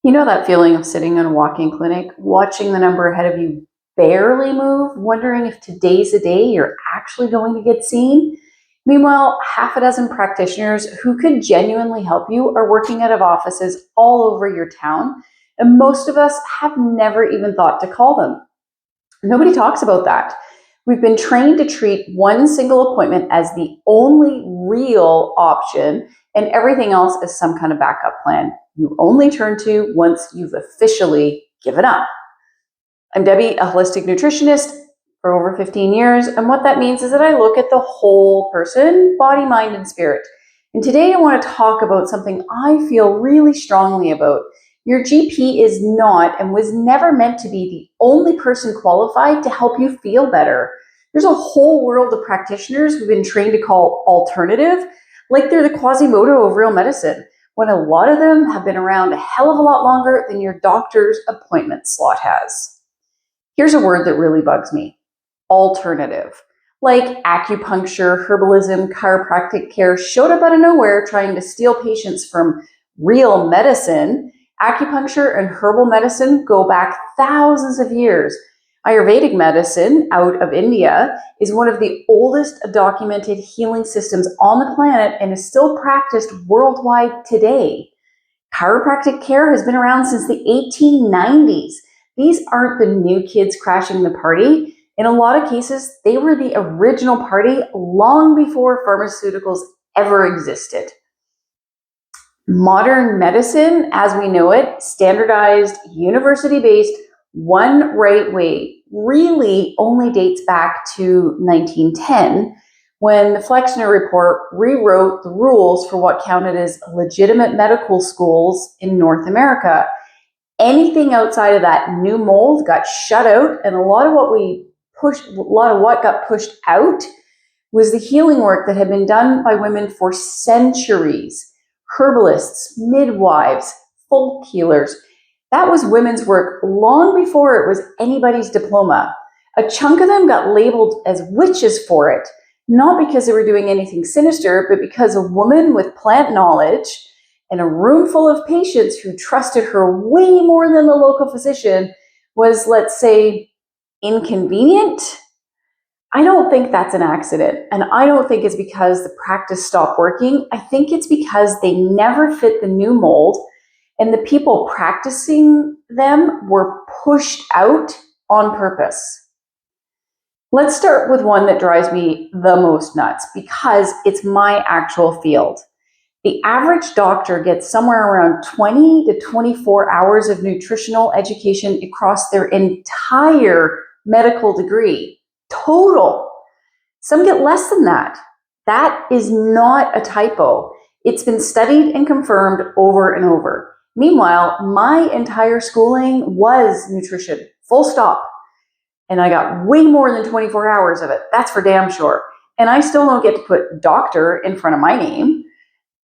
You know that feeling of sitting in a walk-in clinic, watching the number ahead of you barely move, wondering if today's the day you're actually going to get seen? Meanwhile, half a dozen practitioners who could genuinely help you are working out of offices all over your town, and most of us have never even thought to call them. Nobody talks about that. We've been trained to treat one single appointment as the only real option and everything else as some kind of backup plan you only turn to once you've officially given up. I'm Debbie, a holistic nutritionist for over 15 years, and what that means is that I look at the whole person, body, mind, and spirit. And today I want to talk about something I feel really strongly about. Your GP is not and was never meant to be the only person qualified to help you feel better. There's a whole world of practitioners we've been trained to call alternative, like they're the Quasimodo of real medicine, when a lot of them have been around a hell of a lot longer than your doctor's appointment slot has. Here's a word that really bugs me: alternative. Like acupuncture, herbalism, chiropractic care showed up out of nowhere trying to steal patients from real medicine. Acupuncture and herbal medicine go back thousands of years. Ayurvedic medicine out of India is one of the oldest documented healing systems on the planet and is still practiced worldwide today. Chiropractic care has been around since the 1890s. These aren't the new kids crashing the party. In a lot of cases, they were the original party long before pharmaceuticals ever existed. Modern medicine, as we know it, standardized, university-based, one right way, really only dates back to 1910, when the Flexner Report rewrote the rules for what counted as legitimate medical schools in North America. Anything outside of that new mold got shut out, and a lot of what got pushed out was the healing work that had been done by women for centuries. Herbalists, midwives, folk healers. That was women's work long before it was anybody's diploma. A chunk of them got labeled as witches for it, not because they were doing anything sinister, but because a woman with plant knowledge and a room full of patients who trusted her way more than the local physician was, let's say, inconvenient. I don't think that's an accident, and I don't think it's because the practice stopped working. I think it's because they never fit the new mold, and the people practicing them were pushed out on purpose. Let's start with one that drives me the most nuts because it's my actual field. The average doctor gets somewhere around 20 to 24 hours of nutritional education across their entire medical degree. Total. Some get less than that. That is not a typo. It's been studied and confirmed over and over. Meanwhile, my entire schooling was nutrition, full stop. And I got way more than 24 hours of it. That's for damn sure. And I still don't get to put doctor in front of my name.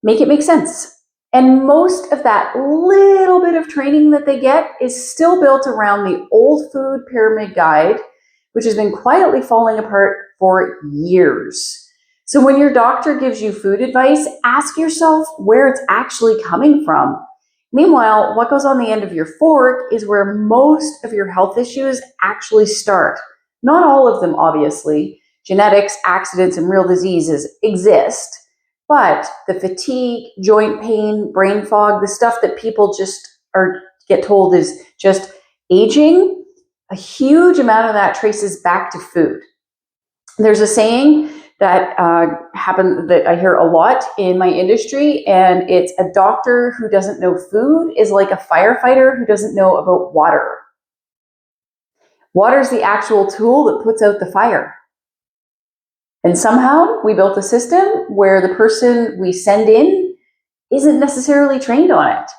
Make it make sense. And most of that little bit of training that they get is still built around the old food pyramid guide, which has been quietly falling apart for years. So when your doctor gives you food advice, ask yourself where it's actually coming from. Meanwhile, what goes on the end of your fork is where most of your health issues actually start. Not all of them, obviously. Genetics, accidents, and real diseases exist. But the fatigue, joint pain, brain fog, the stuff that people get told is just aging, a huge amount of that traces back to food. There's a saying that that I hear a lot in my industry, and it's a doctor who doesn't know food is like a firefighter who doesn't know about water. Water is the actual tool that puts out the fire. And somehow we built a system where the person we send in isn't necessarily trained on it.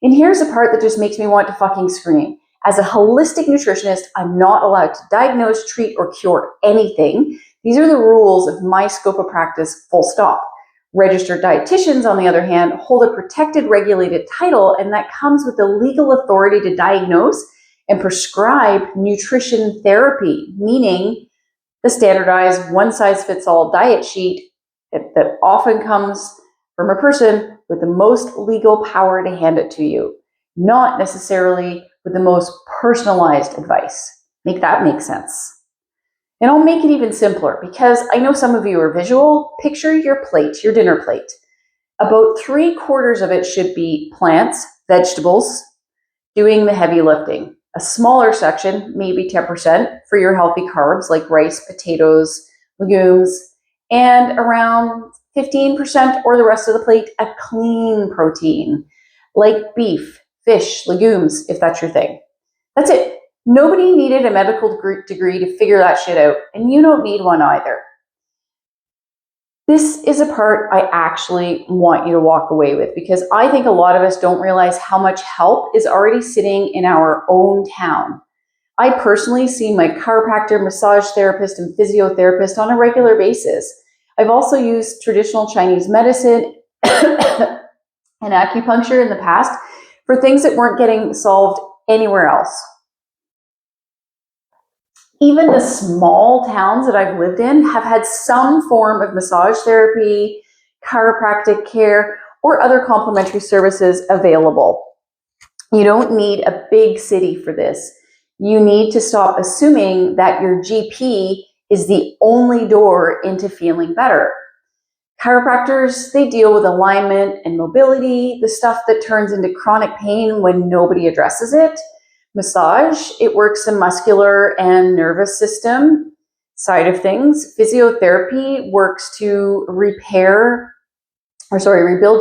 And here's the part that just makes me want to fucking scream. As a holistic nutritionist, I'm not allowed to diagnose, treat, or cure anything. These are the rules of my scope of practice, full stop. Registered dietitians, on the other hand, hold a protected, regulated title, and that comes with the legal authority to diagnose and prescribe nutrition therapy, meaning the standardized one-size-fits-all diet sheet that often comes from a person with the most legal power to hand it to you. not necessarily with the most personalized advice. Make that make sense. And I'll make it even simpler because I know some of you are visual. Picture your plate, your dinner plate. About 3/4 of it should be plants, vegetables, doing the heavy lifting. A smaller section, maybe 10%, for your healthy carbs like rice, potatoes, legumes, and around 15% or the rest of the plate, a clean protein like beef, fish, legumes, if that's your thing. That's it. Nobody needed a medical degree to figure that shit out, and you don't need one either. This is a part I actually want you to walk away with because I think a lot of us don't realize how much help is already sitting in our own town. I personally see my chiropractor, massage therapist, and physiotherapist on a regular basis. I've also used traditional Chinese medicine and acupuncture in the past for things that weren't getting solved anywhere else. Even the small towns that I've lived in have had some form of massage therapy, chiropractic care, or other complementary services available. You don't need a big city for this. You need to stop assuming that your GP is the only door into feeling better. Chiropractors, they deal with alignment and mobility, the stuff that turns into chronic pain when nobody addresses it. Massage, it works the muscular and nervous system side of things. Physiotherapy works to rebuild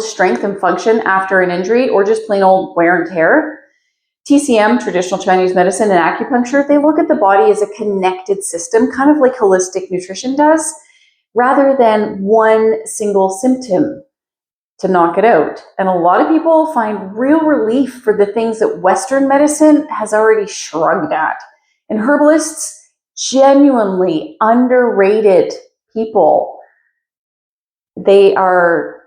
strength and function after an injury or just plain old wear and tear. TCM, traditional Chinese medicine, and acupuncture, they look at the body as a connected system, kind of like holistic nutrition does, rather than one single symptom to knock it out. And a lot of people find real relief for the things that Western medicine has already shrugged at. And herbalists, genuinely underrated people. They are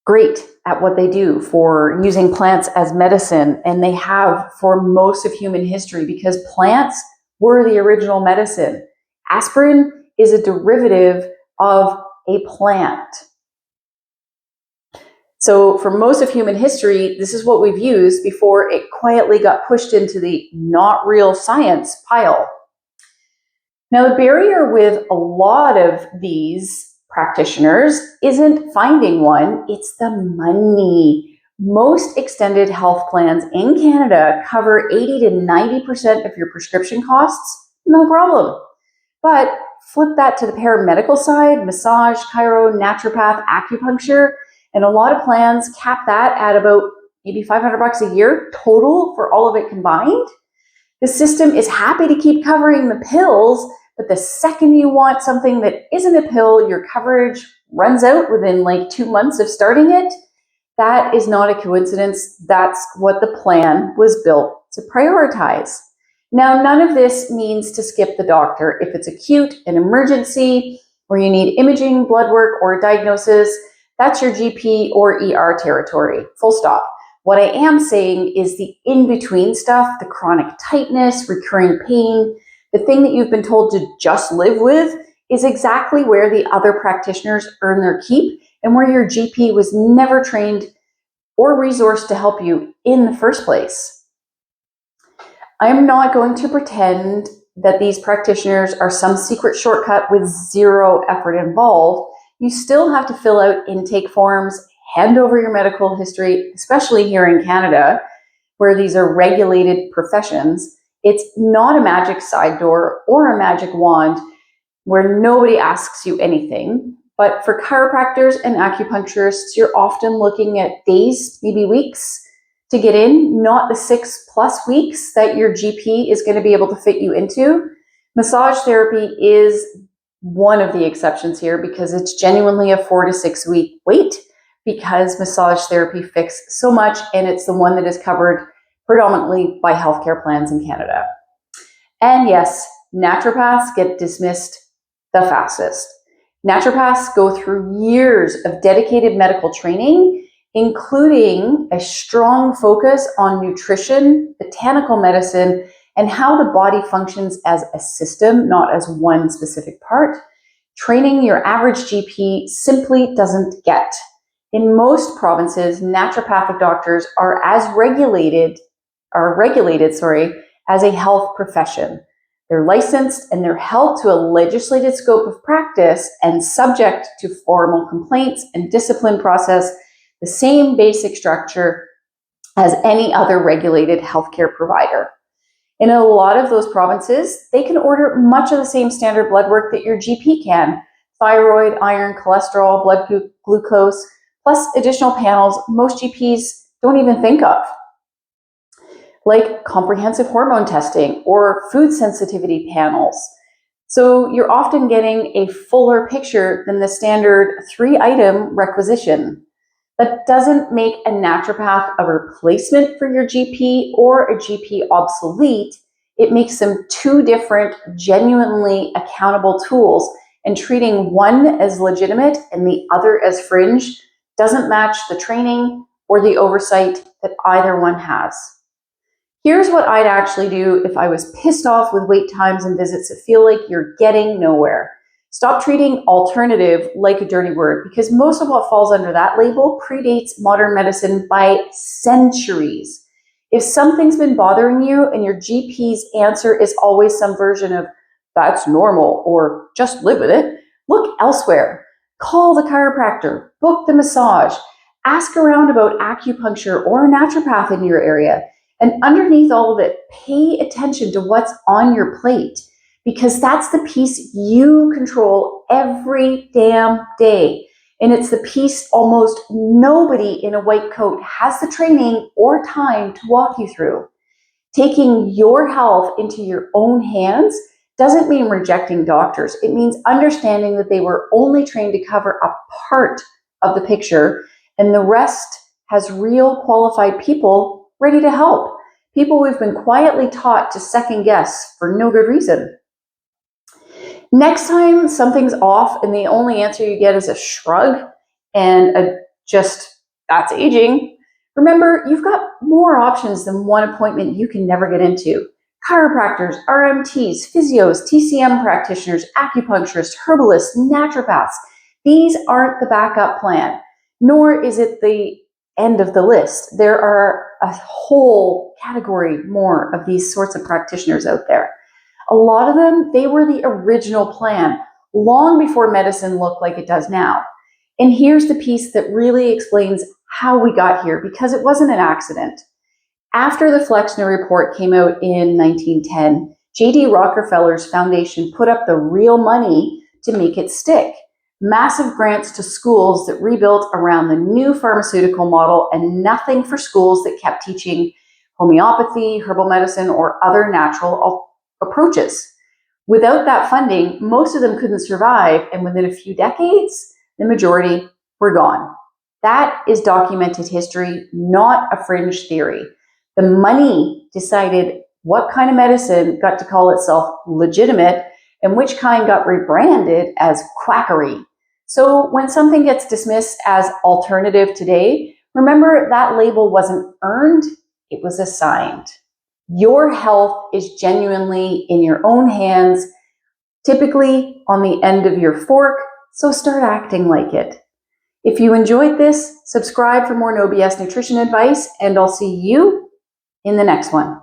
great at what they do for using plants as medicine, and they have for most of human history because plants were the original medicine. Aspirin is a derivative of a plant. So for most of human history, this is what we've used before it quietly got pushed into the not real science pile. Now, the barrier with a lot of these practitioners isn't finding one, it's the money. Most extended health plans in Canada cover 80 to 90% of your prescription costs, no problem. But flip that to the paramedical side, massage, chiro, naturopath, acupuncture, and a lot of plans cap that at about maybe $500 a year total for all of it combined. The system is happy to keep covering the pills, but the second you want something that isn't a pill, your coverage runs out within like 2 months of starting it. That is not a coincidence. That's what the plan was built to prioritize. Now, none of this means to skip the doctor. If it's acute, an emergency, or you need imaging, blood work, or a diagnosis, that's your GP or ER territory, full stop. What I am saying is the in-between stuff, the chronic tightness, recurring pain, the thing that you've been told to just live with is exactly where the other practitioners earn their keep and where your GP was never trained or resourced to help you in the first place. I am not going to pretend that these practitioners are some secret shortcut with zero effort involved. You still have to fill out intake forms, hand over your medical history, especially here in Canada, where these are regulated professions. It's not a magic side door or a magic wand where nobody asks you anything. But for chiropractors and acupuncturists, you're often looking at days, maybe weeks to get in, not the 6+ weeks that your GP is going to be able to fit you into. Massage therapy is one of the exceptions here because it's genuinely a 4 to 6 week wait because massage therapy fixes so much and it's the one that is covered predominantly by healthcare plans in Canada. And yes, naturopaths get dismissed the fastest. Naturopaths go through years of dedicated medical training, including a strong focus on nutrition, botanical medicine, and how the body functions as a system, not as one specific part. Training your average GP simply doesn't get. In most provinces, naturopathic doctors are regulated as a health profession. They're licensed and they're held to a legislated scope of practice and subject to formal complaints and discipline process, the same basic structure as any other regulated healthcare provider. In a lot of those provinces, they can order much of the same standard blood work that your GP can: thyroid, iron, cholesterol, blood glucose, plus additional panels most GPs don't even think of, like comprehensive hormone testing or food sensitivity panels. So you're often getting a fuller picture than the standard 3-item requisition. That doesn't make a naturopath a replacement for your GP or a GP obsolete. It makes them 2 different, genuinely accountable tools, and treating one as legitimate and the other as fringe doesn't match the training or the oversight that either one has. Here's what I'd actually do if I was pissed off with wait times and visits that feel like you're getting nowhere. Stop treating alternative like a dirty word, because most of what falls under that label predates modern medicine by centuries. If something's been bothering you and your GP's answer is always some version of "that's normal" or "just live with it," look elsewhere. Call the chiropractor, book the massage, ask around about acupuncture or a naturopath in your area. And underneath all of it, pay attention to what's on your plate, because that's the piece you control every damn day. And it's the piece almost nobody in a white coat has the training or time to walk you through. Taking your health into your own hands doesn't mean rejecting doctors. It means understanding that they were only trained to cover a part of the picture, and the rest has real qualified people ready to help. People we've been quietly taught to second guess for no good reason. Next time something's off and the only answer you get is a shrug and a just "that's aging," remember, you've got more options than one appointment you can never get into. Chiropractors, RMTs, physios, TCM practitioners, acupuncturists, herbalists, naturopaths. These aren't the backup plan, nor is it the end of the list. There are a whole category more of these sorts of practitioners out there. A lot of them, they were the original plan long before medicine looked like it does now. And here's the piece that really explains how we got here, because it wasn't an accident. After the Flexner report came out in 1910, J.D. Rockefeller's foundation put up the real money to make it stick. Massive grants to schools that rebuilt around the new pharmaceutical model, and nothing for schools that kept teaching homeopathy, herbal medicine, or other natural approaches. Without that funding, most of them couldn't survive, and within a few decades, the majority were gone. That is documented history, not a fringe theory. The money decided what kind of medicine got to call itself legitimate and which kind got rebranded as quackery. So when something gets dismissed as alternative today, remember that label wasn't earned, it was assigned. Your health is genuinely in your own hands, typically on the end of your fork, so start acting like it. If you enjoyed this, subscribe for more no BS nutrition advice, and I'll see you in the next one.